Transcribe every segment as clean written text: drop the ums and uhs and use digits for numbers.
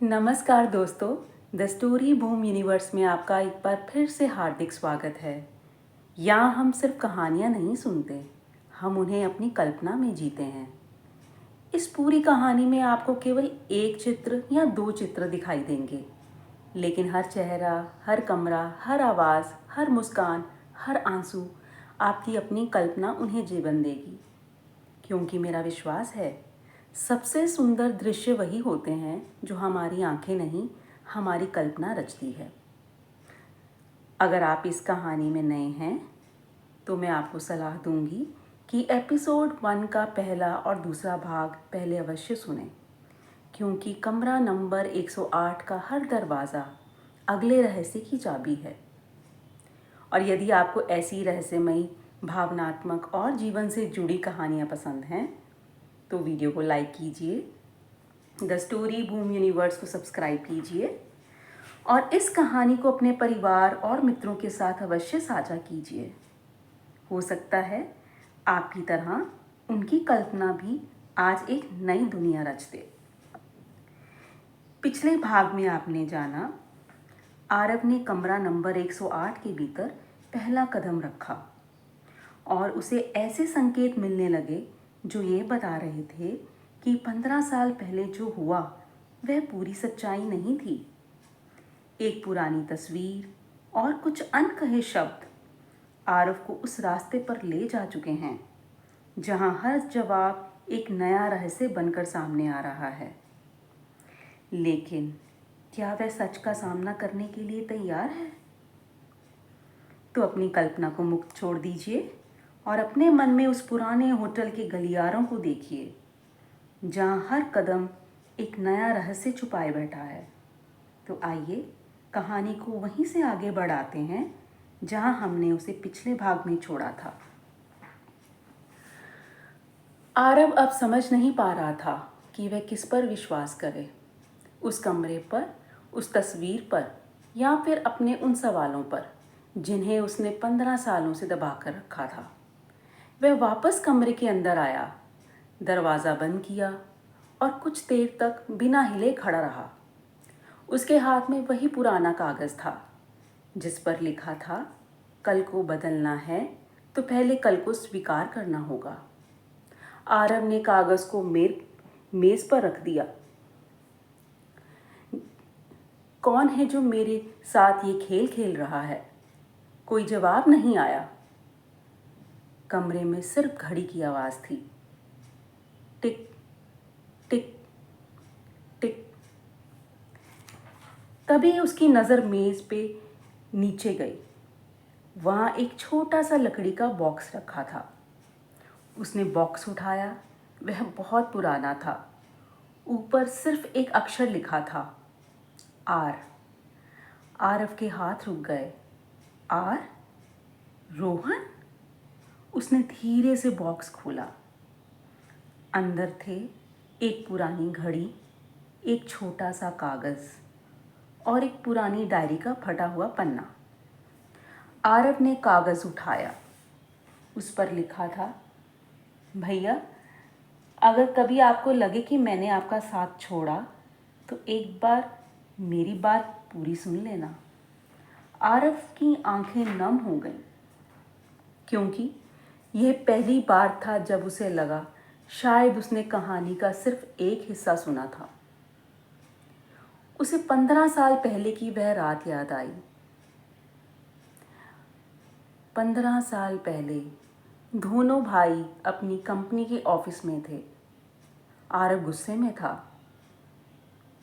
नमस्कार दोस्तों। The story boom universe में आपका एक बार फिर से हार्दिक स्वागत है। यहाँ हम सिर्फ कहानियाँ नहीं सुनते, हम उन्हें अपनी कल्पना में जीते हैं। इस पूरी कहानी में आपको केवल एक चित्र या दो चित्र दिखाई देंगे, लेकिन हर चेहरा, हर कमरा, हर आवाज़, हर मुस्कान, हर आंसू आपकी अपनी कल्पना उन्हें जीवन देगी। क्योंकि मेरा विश्वास है, सबसे सुंदर दृश्य वही होते हैं जो हमारी आंखें नहीं, हमारी कल्पना रचती है। अगर आप इस कहानी में नए हैं तो मैं आपको सलाह दूंगी कि एपिसोड 1 का पहला और दूसरा भाग पहले अवश्य सुनें, क्योंकि कमरा नंबर 108 का हर दरवाज़ा अगले रहस्य की चाबी है। और यदि आपको ऐसी रहस्यमयी, भावनात्मक और जीवन से जुड़ी कहानियाँ पसंद हैं तो वीडियो को लाइक कीजिए, द स्टोरी बूम यूनिवर्स को सब्सक्राइब कीजिए और इस कहानी को अपने परिवार और मित्रों के साथ अवश्य साझा कीजिए। हो सकता है आपकी तरह उनकी कल्पना भी आज एक नई दुनिया रच दे। पिछले भाग में आपने जाना, आरव ने कमरा नंबर 108 के भीतर पहला कदम रखा और उसे ऐसे संकेत मिलने लगे जो ये बता रहे थे कि 15 साल पहले जो हुआ वह पूरी सच्चाई नहीं थी। एक पुरानी तस्वीर और कुछ अनकहे शब्द आरव को उस रास्ते पर ले जा चुके हैं जहां हर जवाब एक नया रहस्य बनकर सामने आ रहा है। लेकिन क्या वह सच का सामना करने के लिए तैयार है? तो अपनी कल्पना को मुक्त छोड़ दीजिए और अपने मन में उस पुराने होटल के गलियारों को देखिए जहां हर कदम एक नया रहस्य छुपाए बैठा है। तो आइए कहानी को वहीं से आगे बढ़ाते हैं जहां हमने उसे पिछले भाग में छोड़ा था। आरव अब समझ नहीं पा रहा था कि वह किस पर विश्वास करे, उस कमरे पर, उस तस्वीर पर, या फिर अपने उन सवालों पर जिन्हें उसने 15 सालों से दबा कर रखा था। वह वापस कमरे के अंदर आया, दरवाज़ा बंद किया और कुछ देर तक बिना हिले खड़ा रहा। उसके हाथ में वही पुराना कागज़ था जिस पर लिखा था, कल को बदलना है तो पहले कल को स्वीकार करना होगा। आरव ने कागज़ को मेज़ पर रख दिया। कौन है जो मेरे साथ ये खेल खेल रहा है? कोई जवाब नहीं आया। कमरे में सिर्फ घड़ी की आवाज़ थी, टिक टिक टिक। तभी उसकी नज़र मेज़ पे नीचे गई। वहाँ एक छोटा सा लकड़ी का बॉक्स रखा था। उसने बॉक्स उठाया। वह बहुत पुराना था। ऊपर सिर्फ एक अक्षर लिखा था, आर। आरव के हाथ रुक गए। आर? रोहन? उसने धीरे से बॉक्स खोला। अंदर थे एक पुरानी घड़ी, एक छोटा सा कागज़ और एक पुरानी डायरी का फटा हुआ पन्ना। आरव ने कागज़ उठाया। उस पर लिखा था, भैया, अगर कभी आपको लगे कि मैंने आपका साथ छोड़ा तो एक बार मेरी बात पूरी सुन लेना। आरव की आंखें नम हो गईं, क्योंकि यह पहली बार था जब उसे लगा शायद उसने कहानी का सिर्फ एक हिस्सा सुना था। उसे 15 साल पहले की वह रात याद आई। 15 साल पहले दोनों भाई अपनी कंपनी के ऑफिस में थे। आरव गुस्से में था।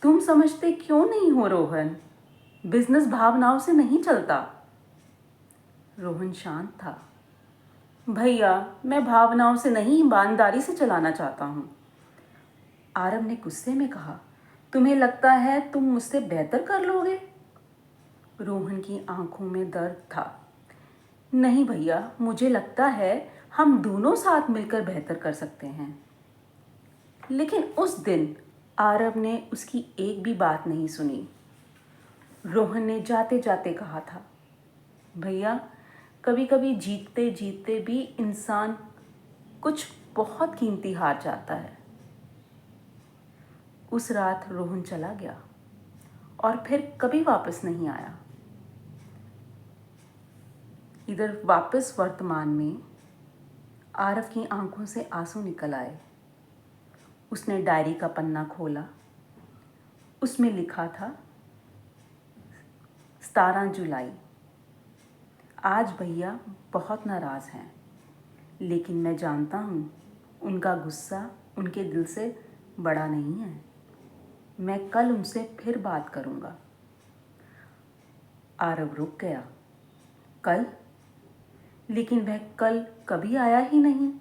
तुम समझते क्यों नहीं हो रोहन? बिजनेस भावनाओं से नहीं चलता। रोहन शांत था। भैया, मैं भावनाओं से नहीं, ईमानदारी से चलाना चाहता हूँ। आरव ने गुस्से में कहा, तुम्हें लगता है तुम मुझसे बेहतर कर लोगे? रोहन की आंखों में दर्द था। नहीं भैया, मुझे लगता है हम दोनों साथ मिलकर बेहतर कर सकते हैं। लेकिन उस दिन आरव ने उसकी एक भी बात नहीं सुनी। रोहन ने जाते जाते कहा था, भैया, कभी कभी जीतते जीतते भी इंसान कुछ बहुत कीमती हार जाता है। उस रात रोहन चला गया। और फिर कभी वापस नहीं आया। इधर वापस वर्तमान में आरव की आंखों से आंसू निकल आए। उसने डायरी का पन्ना खोला। उसमें लिखा था 17 जुलाई। आज भैया बहुत नाराज़ हैं, लेकिन मैं जानता हूँ उनका गुस्सा उनके दिल से बड़ा नहीं है। मैं कल उनसे फिर बात करूँगा। आरव रुक गया। कल? लेकिन वह कल कभी आया ही नहीं,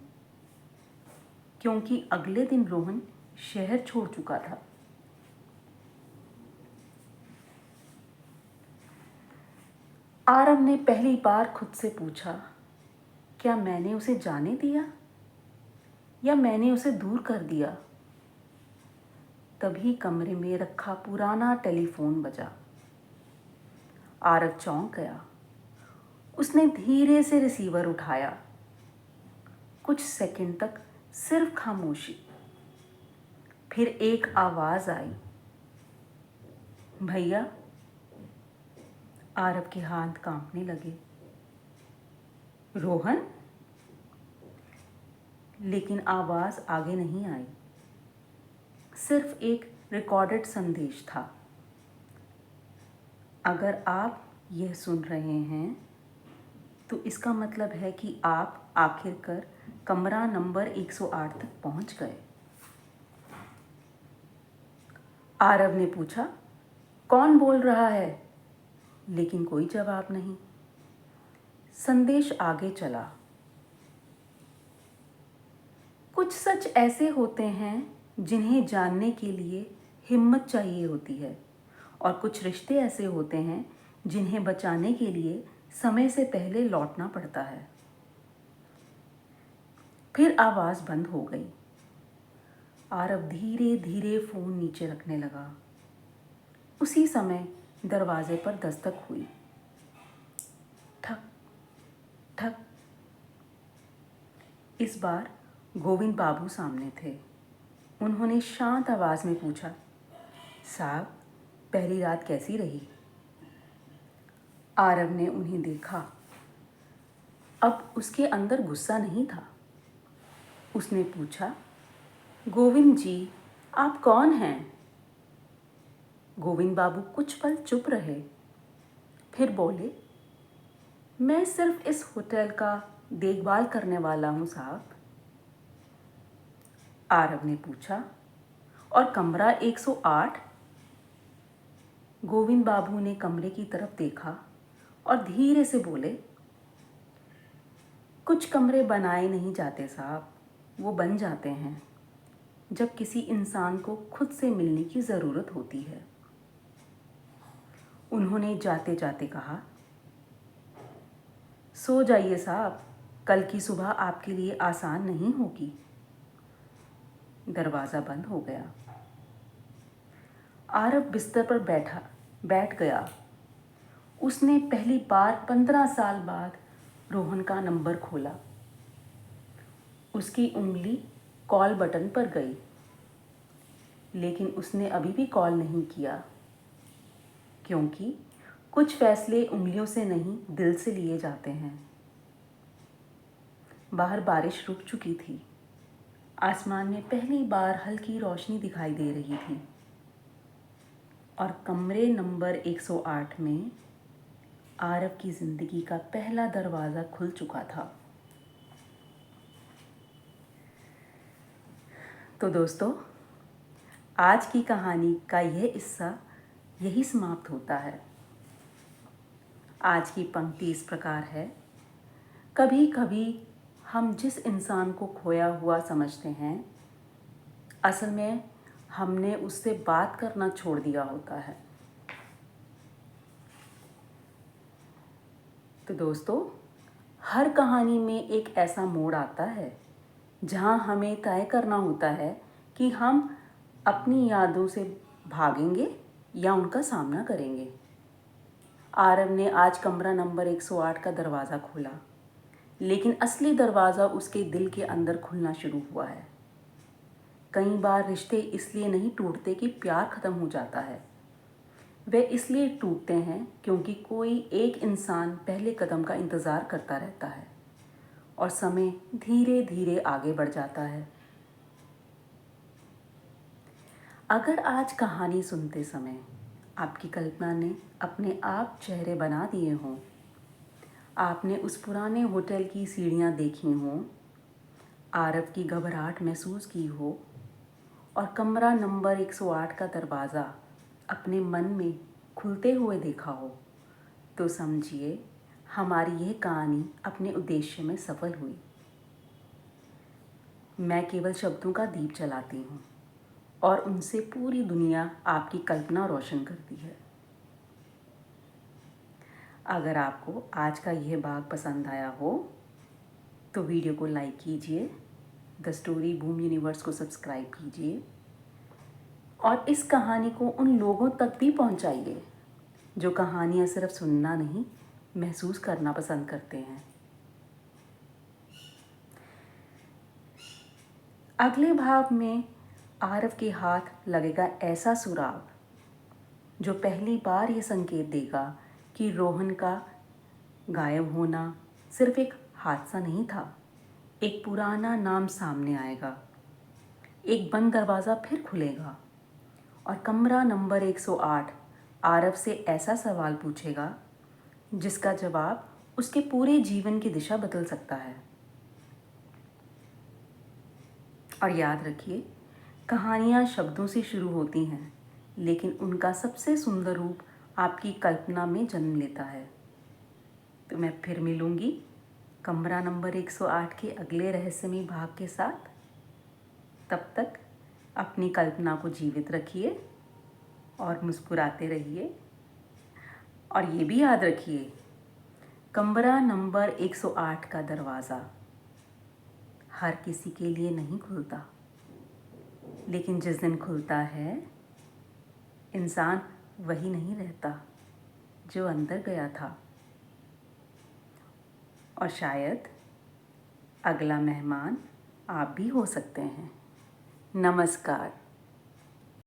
क्योंकि अगले दिन रोहन शहर छोड़ चुका था। आरव ने पहली बार खुद से पूछा, क्या मैंने उसे जाने दिया या मैंने उसे दूर कर दिया? तभी कमरे में रखा पुराना टेलीफोन बजा। आरव चौंक गया। उसने धीरे से रिसीवर उठाया। कुछ सेकंड तक सिर्फ खामोशी। फिर एक आवाज़ आई, भैया। आरव के हाथ कांपने लगे। रोहन? लेकिन आवाज़ आगे नहीं आई। सिर्फ एक रिकॉर्डेड संदेश था। अगर आप यह सुन रहे हैं तो इसका मतलब है कि आप आखिरकार कमरा नंबर 108 तक पहुंच गए। आरव ने पूछा, कौन बोल रहा है? लेकिन कोई जवाब नहीं। संदेश आगे चला। कुछ सच ऐसे होते हैं जिन्हें जानने के लिए हिम्मत चाहिए होती है, और कुछ रिश्ते ऐसे होते हैं जिन्हें बचाने के लिए समय से पहले लौटना पड़ता है। फिर आवाज़ बंद हो गई। आरव धीरे धीरे फ़ोन नीचे रखने लगा। उसी समय दरवाजे पर दस्तक हुई। ठक ठक। इस बार गोविंद बाबू सामने थे। उन्होंने शांत आवाज़ में पूछा, साहब, पहली रात कैसी रही? आरव ने उन्हें देखा। अब उसके अंदर गुस्सा नहीं था। उसने पूछा, गोविंद जी, आप कौन हैं? गोविंद बाबू कुछ पल चुप रहे, फिर बोले, मैं सिर्फ इस होटल का देखभाल करने वाला हूँ साहब। आरव ने पूछा, और कमरा 108? गोविंद बाबू ने कमरे की तरफ देखा और धीरे से बोले, कुछ कमरे बनाए नहीं जाते साहब, वो बन जाते हैं जब किसी इंसान को खुद से मिलने की ज़रूरत होती है। उन्होंने जाते जाते कहा, सो जाइए साहब, कल की सुबह आपके लिए आसान नहीं होगी। दरवाज़ा बंद हो गया। आरव बिस्तर पर बैठ गया। उसने पहली बार 15 साल बाद रोहन का नंबर खोला। उसकी उंगली कॉल बटन पर गई, लेकिन उसने अभी भी कॉल नहीं किया, क्योंकि कुछ फैसले उंगलियों से नहीं, दिल से लिए जाते हैं। बाहर बारिश रुक चुकी थी। आसमान में पहली बार हल्की रोशनी दिखाई दे रही थी, और कमरे नंबर 108 में आरव की ज़िंदगी का पहला दरवाज़ा खुल चुका था। तो दोस्तों, आज की कहानी का यह हिस्सा यही समाप्त होता है। आज की पंक्ति इस प्रकार है, कभी कभी हम जिस इंसान को खोया हुआ समझते हैं, असल में हमने उससे बात करना छोड़ दिया होता है। तो दोस्तों, हर कहानी में एक ऐसा मोड़ आता है जहां हमें तय करना होता है कि हम अपनी यादों से भागेंगे या उनका सामना करेंगे। आरव ने आज कमरा नंबर 108 का दरवाज़ा खोला, लेकिन असली दरवाज़ा उसके दिल के अंदर खुलना शुरू हुआ है। कई बार रिश्ते इसलिए नहीं टूटते कि प्यार ख़त्म हो जाता है, वे इसलिए टूटते हैं क्योंकि कोई एक इंसान पहले कदम का इंतज़ार करता रहता है और समय धीरे धीरे आगे बढ़ जाता है। अगर आज कहानी सुनते समय आपकी कल्पना ने अपने आप चेहरे बना दिए हों, आपने उस पुराने होटल की सीढ़ियाँ देखी हों, आरव की घबराहट महसूस की हो और कमरा नंबर 108 का दरवाज़ा अपने मन में खुलते हुए देखा हो, तो समझिए हमारी यह कहानी अपने उद्देश्य में सफल हुई। मैं केवल शब्दों का दीप जलाती हूँ और उनसे पूरी दुनिया आपकी कल्पना रोशन करती है। अगर आपको आज का यह भाग पसंद आया हो तो वीडियो को लाइक कीजिए, द स्टोरी बूम यूनिवर्स को सब्सक्राइब कीजिए और इस कहानी को उन लोगों तक भी पहुंचाइए जो कहानियाँ सिर्फ सुनना नहीं, महसूस करना पसंद करते हैं। अगले भाग में आरव के हाथ लगेगा ऐसा सुराग जो पहली बार ये संकेत देगा कि रोहन का गायब होना सिर्फ एक हादसा नहीं था। एक पुराना नाम सामने आएगा, एक बंद दरवाज़ा फिर खुलेगा और कमरा नंबर 108 आरव से ऐसा सवाल पूछेगा जिसका जवाब उसके पूरे जीवन की दिशा बदल सकता है। और याद रखिए, कहानियाँ शब्दों से शुरू होती हैं, लेकिन उनका सबसे सुंदर रूप आपकी कल्पना में जन्म लेता है। तो मैं फिर मिलूँगी कमरा नंबर 108 के अगले रहस्यमय भाग के साथ। तब तक अपनी कल्पना को जीवित रखिए और मुस्कुराते रहिए। और ये भी याद रखिए, कमरा नंबर 108 का दरवाज़ा हर किसी के लिए नहीं खुलता, लेकिन जिस दिन खुलता है इंसान वही नहीं रहता जो अंदर गया था। और शायद अगला मेहमान आप भी हो सकते हैं। नमस्कार।